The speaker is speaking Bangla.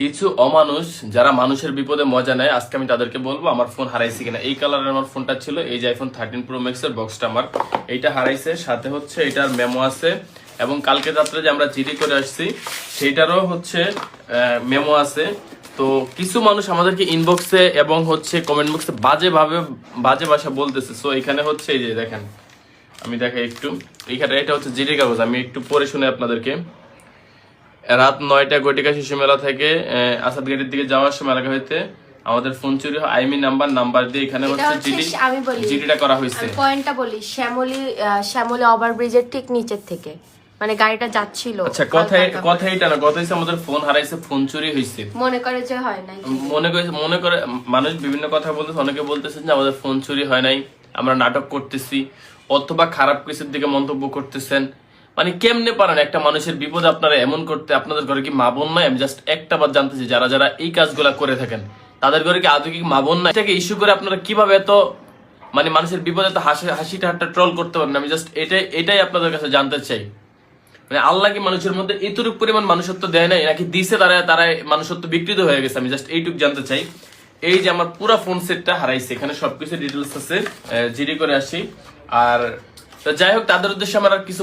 কিছু অমানুষ যারা মানুষের বিপদে মজা নেয়, আজকে আমি তাদেরকে বলবো আমার ফোন হারাইছে কিনা। এই কালারের আমার ফোনটা ছিল, এই যে আইফোন 13 প্রো ম্যাক্স এর বক্সটা আমার এইটা হারাইছে, সাথে হচ্ছে এটার মেমো আছে, এবং কালকে রাত্রে যে আমরা জিডি করে আসছি সেইটারও হচ্ছে মেমো আছে। তো কিছু মানুষ আমাদেরকে ইনবক্সে এবং হচ্ছে কমেন্ট বক্সে বাজে ভাষা বলতেছে। সো এখানে হচ্ছে এই যে দেখেন, আমি দেখাই একটু, এইখানে এটা হচ্ছে জিডি কাগজ, আমি একটু পড়ে শুনে আপনাদেরকে। রাত 9টা গটিকা শিশু মেলা থেকে আসাদ গেটের দিকে যাওয়ার সময় এলাকা হইতে আমাদের ফোন চুরি হয়। আইমি নাম্বার দিয়ে এখানে হচ্ছে জিডিটা করা হয়েছে। পয়েন্টটা বলি, শ্যামলী ওভারব্রিজের ঠিক নিচের থেকে, মানে গাড়িটা যাচ্ছিল। আচ্ছা, কথা এটা না, কথা হচ্ছে আমাদের ফোন হারাইছে, ফোন চুরি হয়েছে। মনে করে যে হয় নাই, মনে করে মানুষ বিভিন্ন কথা বলতেছে। অনেকে বলতেছেন যে আমাদের ফোন চুরি হয় নাই, আমরা নাটক করতেছি, অথবা খারাপ কিছুর দিকে মন্তব্য করতেছেন। মানে কেমনে পারেন একটা মানুষের বিপদে আপনারা এমন করতে? আপনাদের ঘরে কি মা বোন নাই? আমি জাস্ট একটা বার জানতেছি, যারা যারা এই কাজগুলা করে থাকেন তাদের ঘরে কি আদৌ কি মা বোন নাই? এটাকে ইস্যু করে আপনারা কিভাবে এত মানে মানুষের বিপদে এত হাসি ঠাট্টা ট্রল করতে পারেন? আমি জাস্ট এটাই আপনাদের কাছে জানতে চাই। মানে আল্লাহ কি মানুষের মধ্যে এতটুকু পরিমাণ মানুষত্ব দেয় নাই, নাকি দিছে তারা মানুষত্ব বিকৃত হয়ে গেছে? আমি জাস্ট এইটুকু জানতে চাই। এই যে আমার পুরো ফোন সেটটা হারাইছে, এখানে সবকিছু ডিটেলস আছে, জিডি করে আসি। আর যাই হোক, তাদের উদ্দেশ্যে আমার আর কিছু